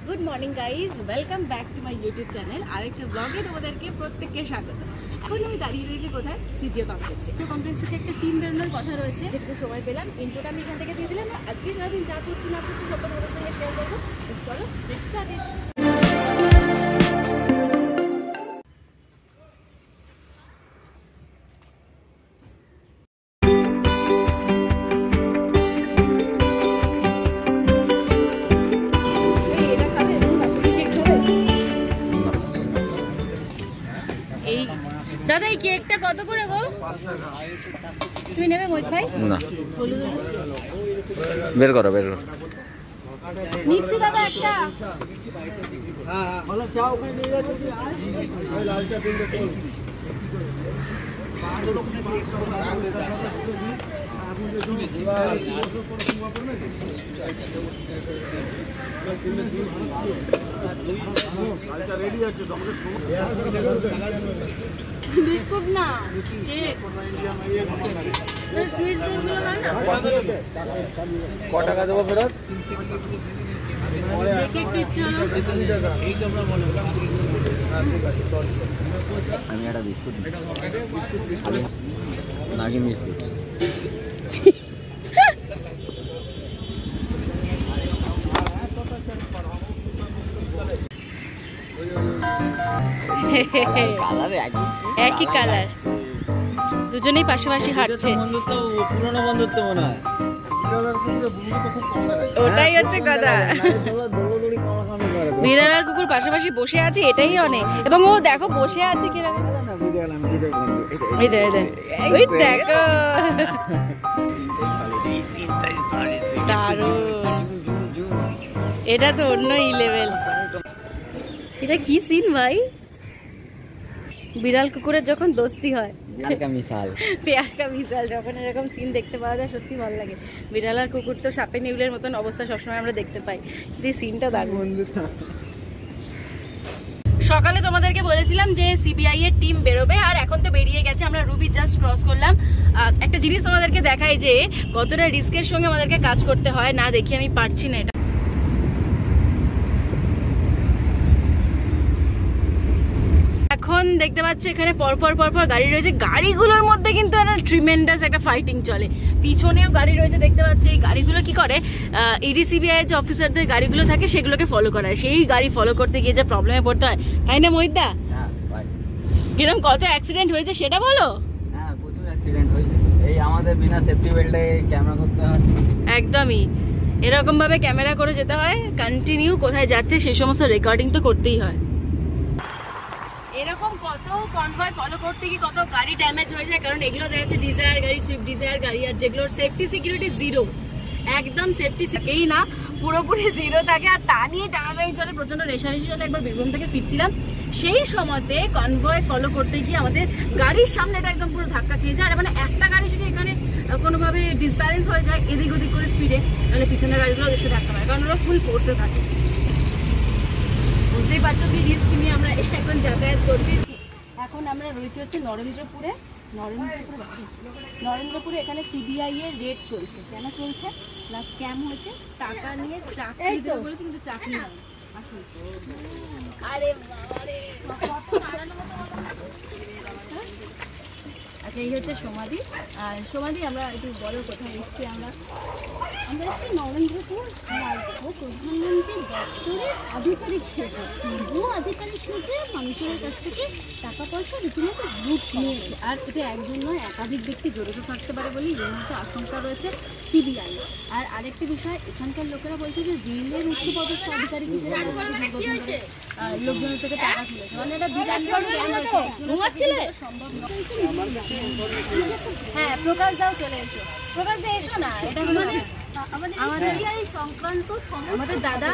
Good morning guys, welcome back to my YouTube channel. আরেকটা ব্লগে তোমাদেরকে প্রত্যেককে স্বাগত। এখন আমি দাঁড়িয়ে রয়েছি কোথায়? সিজিও কমপ্লেক্সে। কমপ্লেক্স থেকে একটা টিম বেরোনোর কথা রয়েছে, যেটুকু সময় পেলাম ইন্ট্রোটা আমি এখান থেকে দিয়ে দিলাম। আজকে সারাদিন যা করছি না করছি সব তোমাদের সঙ্গে শেয়ার করবো। চলো লেটস স্টার্ট ইট। দাদা এই কেকটা কত করে গো? তুমি নেবে মোহিত ভাই? না, বের করো বের করো। নিচ্ছি দাদা একটা। বিস্কুট না ক টাকা দেবো ফেরত? আমি একটা বিস্কুট নাগিন বিস্কুট। একই কালার, দুজনেই পাশাপাশি হাঁটছে। পুরনো বন্ধুত্ব মনে হয়, ওটাই হচ্ছে কথা। বিড়াল আর কুকুর পাশাপাশি বসে আছে, এটাই অনেক। এবং ও দেখো বসে আছে কিরকম, ওই দেখো দারুণ। এটা তো অন্য লেভেল। এটা কি সিন ভাই? বিড়াল কুকুরের যখন দোস্তি হয়, পেয়ার কা মিসাল, যখন এরকম সিন দেখতে পাওয়া যায় সত্যি ভালো লাগে। বিড়াল আর কুকুর তো সাপে নেউলের মতন অবস্থা সবসময় আমরা দেখতে পাই, কিন্তু এই সিনটা দারুণ। সকালে তোমাদেরকে বলেছিলাম যে সিবিআই এর টিম বেরোবে, আর এখন তো বেরিয়ে গেছে। আমরা রুবি জাস্ট ক্রস করলাম। একটা জিনিস তোমাদেরকে দেখাই যে কতটা রিস্কের সঙ্গে আমাদেরকে কাজ করতে হয়, না দেখি আমি পারছি না এটা। এখন দেখতে পাচ্ছ এখানে পরপর গাড়ি রয়েছে। গাড়িগুলোর মধ্যে কিন্তু একটা ট্রিমেন্ডাস একটা ফাইটিং চলে। পিছনেও গাড়ি রয়েছে দেখতে পাচ্ছি। এই গাড়িগুলো কি করে, ইডি সিবিআই যে অফিসারদের গাড়িগুলো থাকে সেগুলোকে ফলো করায়। সেই গাড়ি ফলো করতে গিয়ে যে প্রবলেমে পড়তে হয়, তাই না মহিতদা? কিরকম কত অ্যাক্সিডেন্ট হয়েছে সেটা বলো। হ্যাঁ, প্রচুর অ্যাক্সিডেন্ট হয়েছে। এই আমাদের বিনা সেফটি বেল্টে ক্যামেরা করতে হয়। একদমই এরকম ভাবে ক্যামেরা করে যেতে হয়। কন্টিনিউ কোথায় যাচ্ছে সেই সমস্ত রেকর্ডিং তো করতেই হয়। এরকম কত কনভয় ফলো করতে গিয়ে কত গাড়ি ড্যামেজ হয়ে যায়, কারণ এগুলো দেখা যাচ্ছে ডিজায়ার গাড়ি, সুইফট ডিজায়ার গাড়ি, আর যেগুলোর সেফটি সিকিউরিটি জিরো, একদম সেফটি থাকেই না, পুরোপুরি জিরো থাকে। আর তা নিয়ে টানাটানি চলে, প্রচন্ড রেশারেশি চলে। একবার বীরভূম থেকে ফিরছিলাম, সেই সময়তে কনভয় ফলো করতে গিয়ে আমাদের গাড়ির সামনে এটা একদম পুরো ধাক্কা খেয়ে যায়। আর মানে একটা গাড়ি যদি এখানে কোনোভাবে ডিসব্যালেন্স হয়ে যায় এদিক ওদিক করে স্পিডে, তাহলে পিছনের গাড়িগুলো দেশে ধাক্কা মারে, কারণ ওরা ফুল ফোর্সে থাকে। বুঝতেই পারছো কি রিস্ক নিয়ে আমরা এখন যাতায়াত করছি। এখন আমরা রয়েছে হচ্ছে নরেন্দ্রপুরে। নরেন্দ্রপুরে এখানে সিবিআই এর রেড চলছে। কেন চলছে না, স্ক্যাম হয়েছে, টাকা নিয়ে চাকরি দেবে বলেছে, কিন্তু চাকরি নেই। আসুন। আরে বাবারে, আচ্ছা এই হচ্ছে সমাধি। সমাধি আমরা একটু বড় কোথায় এসেছি, আমরা এসেছি নরেন্দ্রপুর রাজ্য প্রধানমন্ত্রীর দপ্তরের আধিকারিক সেজে। ও আধিকারিক সেজে মানুষের কাছ থেকে টাকা পয়সা রীতিমতো লুট নিয়েছে। আর এটা একজন নয়, একাধিক ব্যক্তি জড়িত থাকতে পারে বলেই এর মধ্যে আশঙ্কা রয়েছে সিবিআই। আর আরেকটি বিষয়, এখানকার লোকেরা বলছে যে রেলের উচ্চপদস্থ আধিকারিক হিসেবে লোকজনের থেকে টাকা তুলেছে। মানে এটা বিরাট সম্ভব নয়। হ্যাঁ, প্রকাশ দাও, চলে এসো। প্রকাশ দা এসো না, এটা আমাদের দাদা,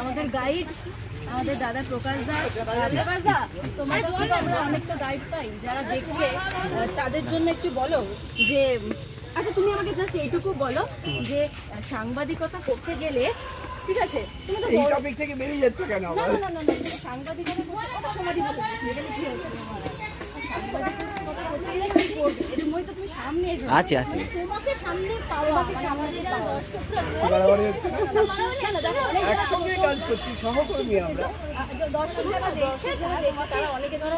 আমাদের গাইড, আমাদের দাদা প্রকাশ দা। প্রকাশ দা, তোমার কাছ থেকে আমরা অনেকটা গাইড পাই, যারা দেখছে তাদের জন্য একটু বলো যে, আচ্ছা তুমি আমাকে জাস্ট এইটুকু বলো যে সাংবাদিকতা করতে গেলে, ঠিক আছে, তুমি তো এই টপিক থেকে বেরিয়ে যাচ্ছ কেন? না, সাংবাদিকতা করতে, ওটা সমাধি বলে, এখানে কি হচ্ছে সাংবাদিকের কথা বলতে গেলে কি করবে? এর মধ্যে তো তুমি সামনে এসো। আছি আছি তোমাকে সামনে পাওয়া, বাড়াবাড়ি হচ্ছে না। একসঙ্গে কাজ করছি, সহকর্মী আমরা। দর্শক যারা দেখছে তারা অনেকে ধরো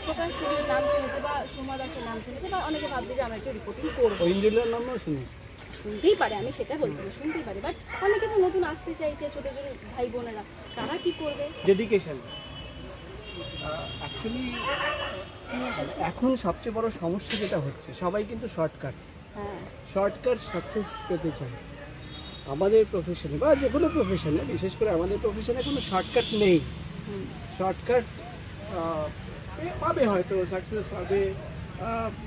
প্রকাশ সিংয়ের নাম শুনেছে বা সোমা দাসের নাম শুনেছে বা অনেকে ভাবছে যে আমরা একটু রিপোর্টিং করবো। ঐন্দ্রিলার নামও শুনেছি। শুনতেই পারে, আমি সেটা বলছিলাম, শুনতেই পারে, বাট অনেকে তো নতুন আসতে চাইছে, ছোট ছোট ভাই বোনেরা, তারা কি করবে? ডেডিকেশন অ্যাকচুয়ালি এখন সবচেয়ে বড় সমস্যা যেটা হচ্ছে, সবাই কিন্তু শর্টকাট সাকসেস পেতে চায়। আমাদের প্রফেশনে বা যে কোনো প্রফেশনে, বিশেষ করে আমাদের প্রফেশনে কোনো শর্টকাট নেই। শর্টকাট পাবে, হয়তো সাকসেস পাবে,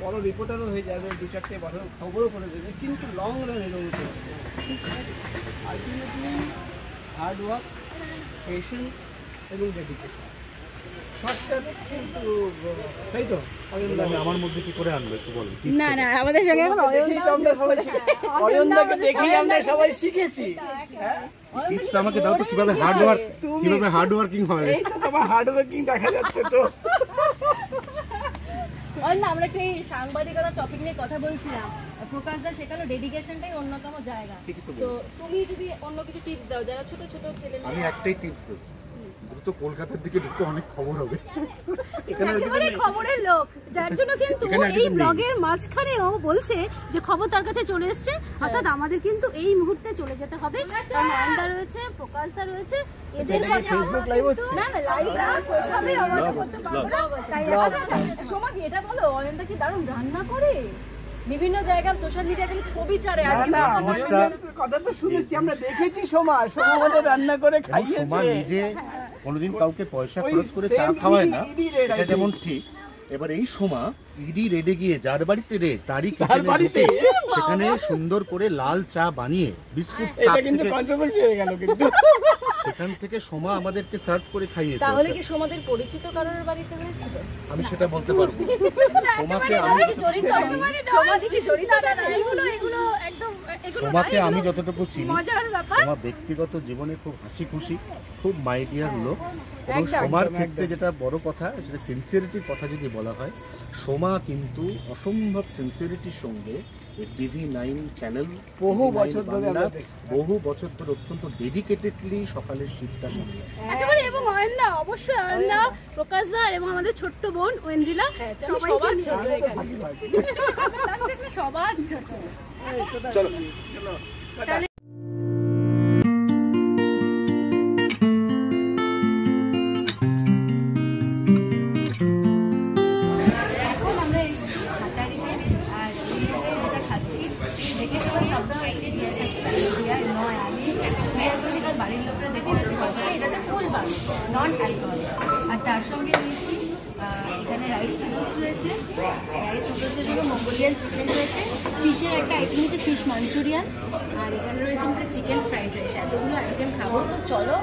বড় রিপোর্টারও হয়ে যাবে, 2-4টে বড় খবরও করে দেবে, কিন্তু লং রান এগোতে আলটিমেটলি হার্ড ওয়ার্ক, পেশেন্স এবং ডেডিকেশন। শর্টকাট কিন্তু, তাই তো আমার মধ্যে কি করে আনবে একটু বলুন। না না, আমাদের সঙ্গে এখন অয়নদাকে দেখেই আমরা সবাই শিখেছি। টিপসটা আমাকে দাও তো, কিভাবে হার্ড ওয়ার্কিং হয়। এই তো তোমার হার্ড ওয়ার্কিং দেখা যাচ্ছে তো। না, আমরা একটা এই সাংবাদিকতা টপিক নিয়ে কথা বলছিলাম। প্রকাশ দা শেখালো ডেডিকেশনটাই অন্যতম জায়গা। তো তুমি যদি অন্য কিছু টিপস দাও যারা ছোট ছোট ছেলে আমি একটাই টিপস দেব, দ্রুত কলকাতার দিকে ঢুকে অনেক খবর হবে। একেবারে খবরের লোক, যার জন্য কিন্তু এই ব্লগের মাঝখানেও বলছে যে খবর তার কাছে চলে এসেছে, অর্থাৎ আমাদের কিন্তু এই মুহূর্তে চলে যেতে হবে। কারণ নয়নদা রয়েছে, প্রকাশদা রয়েছে, এদের ফেসবুক লাইভ হচ্ছে না না লাইভ না, সোশ্যালে আমাদের করতে পারবো না। তাই সোমাকে এটা বলো, অয়নদা কি দারুণ রান্না করে, বিভিন্ন জায়গায় সোশ্যাল মিডিয়া গেলে ছবি ছাড়ে। আজকে কথা তো শুনেছি, আমরা দেখেছি সোমা আমাদের রান্না করে খাইয়েছে। সোমা নিজে কোনোদিন কাউকে পয়সা খরচ করে চা খাওয়ায় না, এটা যেমন ঠিক। এবার এই সোমা ইডি রেডে গিয়ে যার বাড়িতে রে তারই কিচেনে সেখানে সুন্দর করে লাল চা বানিয়ে বিস্কুট সেখান থেকে সোমা আমাদেরকে সার্ভ করে খাইয়েছে। তাহলে কি সোমাদের পরিচিত কারোর বাড়িতে হয়েছিল? আমি সেটা বলতে পারবো না। সোমাকে আমি যতটুকু চিনি, সোমা ব্যক্তিগত জীবনে খুব হাসি খুশি, খুব মাই ডিয়ার লোক। এবং সোমার ক্ষেত্রে যেটা বড় কথা, সেটা সিনসিয়ারিটির কথা যদি বলা হয়, সোমা কিন্তু অসম্ভব সিনসিয়ারিটির সঙ্গে TV9 চ্যানেল বহু বছর ধরে অত্যন্ত ডেডিকেটেডলি সকালের শিফটটা সামলায় একেবারে। এবং অয়নদা, অবশ্যই অয়নদা, প্রকাশদা এবং আমাদের ছোট্ট বোন ঐন্দ্রিলা, সবার ছোট, সবার ছোট। চলো এখন আমরা এসেছি হাটারিতে, আর যেটা খাচ্ছি দেখে সবাই ভাবতে হয় যে বিয়ার খাচ্ছি, বিয়ার নয়। আমি বিয়ার করি কারণ বাড়ির লোকরা দেখে ভাবছে এটা হচ্ছে কোল্ড বার, নন অ্যালকোহলিক। আর তার সঙ্গে নিয়েছি এখানে রাইস নুডলস রয়েছে, রাইস নুডলসের জন্য মঙ্গোলিয়ান চিকেন রয়েছে, ফিশের একটা আইটেম হচ্ছে ফিশ মাঞ্চুরিয়ান, আর এখানে রয়েছে আমাদের চিকেন ফ্রাইড রাইস। এতগুলো আইটেম খাবো, তো চলো।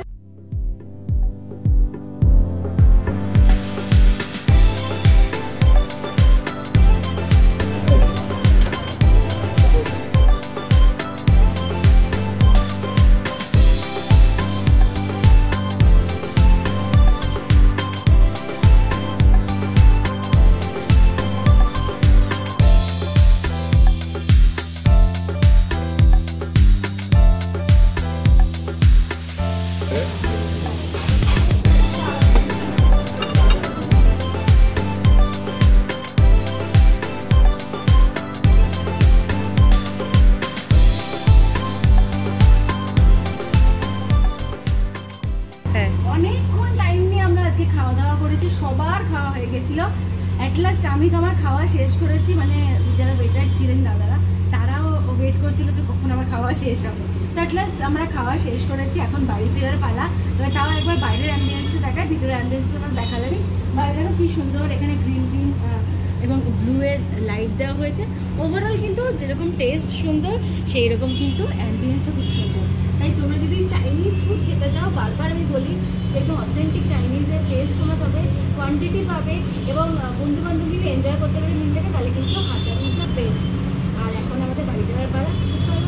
অনেকক্ষণ টাইম নিয়ে আমরা আজকে খাওয়া দাওয়া করেছি, সবার খাওয়া হয়ে গেছিল। অ্যাট লাস্ট আমি আমার খাওয়া শেষ করেছি, মানে যারা ওয়েটার ছিলেন দাদারা, তারাও ওয়েট করছিল যে কখন আমার খাওয়া শেষ হবে। তো অ্যাট লাস্ট আমরা খাওয়া শেষ করেছি, এখন বাড়ি ফেরার পালা। তবে তাও একবার বাইরের অ্যাম্বিয়েন্সটা দেখায়, ভিতরের অ্যাম্বিয়েন্সটা আমার দেখালেনি। বাইরে দেখো কি সুন্দর, এখানে গ্রিন গ্রিন এবং ব্লু এর লাইট দেওয়া হয়েছে। ওভারঅল কিন্তু যেরকম টেস্ট সুন্দর, সেই রকম কিন্তু অ্যাম্বিয়েন্সও খুব সুন্দর। তাই তোমরা যদি চাইনিজ ফুড খেতে চাও, বারবার আমি বলি একদম অথেন্টিক চাইনিজের টেস্ট তোমরা পাবে, কোয়ান্টিটি পাবে, এবং বন্ধু বান্ধব মিলে এনজয় করতে পারে মিলটাকে, তাহলে কিন্তু হাটারি ইজ দ্য বেস্ট। আর এখন আমাদের বাড়ি যাওয়ার পালা, চলো।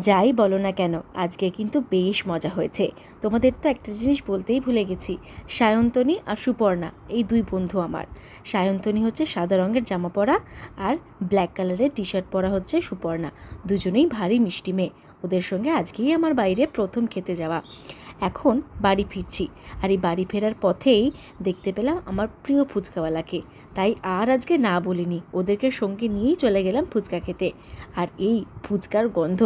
যাই বলো না কেন আজকে কিন্তু বেশ মজা হয়েছে। তোমাদের তো একটা জিনিস বলতেই ভুলে গেছি, সায়ন্তনী আর সুপর্ণা এই দুই বন্ধু আমার। সায়ন্তনী হচ্ছে সাদা রঙের জামা পরা আর ব্ল্যাক কালারের টি শার্ট পরা হচ্ছে সুপর্ণা। দুজনেই ভারী মিষ্টি মেয়ে। ওদের সঙ্গে আজকেই আমার বাইরে প্রথম খেতে যাওয়া। এখন বাড়ি ফিরছি, আর এই বাড়ি ফেরার পথেই দেখতে পেলাম আমার প্রিয় ফুচকাওয়ালাকে। তাই আর আজকে না বলিনি, ওদেরকে সঙ্গে নিয়েই চলে গেলাম ফুচকা খেতে। আর এই ফুচকার গন্ধ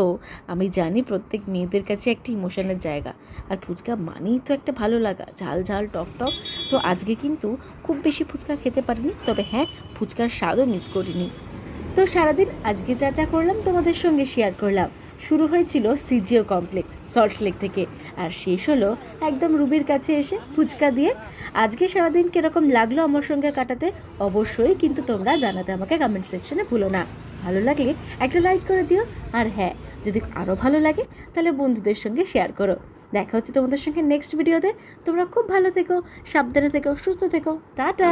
আমি জানি প্রত্যেক মেয়েদের কাছে একটা ইমোশনের জায়গা, আর ফুচকা মানেই তো একটা ভালো লাগা, ঝাল ঝাল টক টক। তো আজকে কিন্তু খুব বেশি ফুচকা খেতে পারিনি, তবে হ্যাঁ ফুচকার স্বাদও মিস করিনি। তো সারাদিন আজকে যা যা করলাম তোমাদের সঙ্গে শেয়ার করলাম। শুরু হয়েছিল সিজিও কমপ্লেক্স সল্টলেক থেকে, আর শেষ হলো একদম রুবির কাছে এসে ফুচকা দিয়ে। আজকে সারাদিন কীরকম লাগলো আমার সঙ্গে কাটাতে অবশ্যই কিন্তু তোমরা জানাতে আমাকে কমেন্ট সেকশনে ভুলো না। ভালো লাগলে একটা লাইক করে দিও, আর হ্যাঁ যদি আরও ভালো লাগে তাহলে বন্ধুদের সঙ্গে শেয়ার করো। দেখা হচ্ছে তোমাদের সঙ্গে নেক্সট ভিডিওতে। তোমরা খুব ভালো থেকো, সাবধানে থেকো, সুস্থ থেকো। টাটা।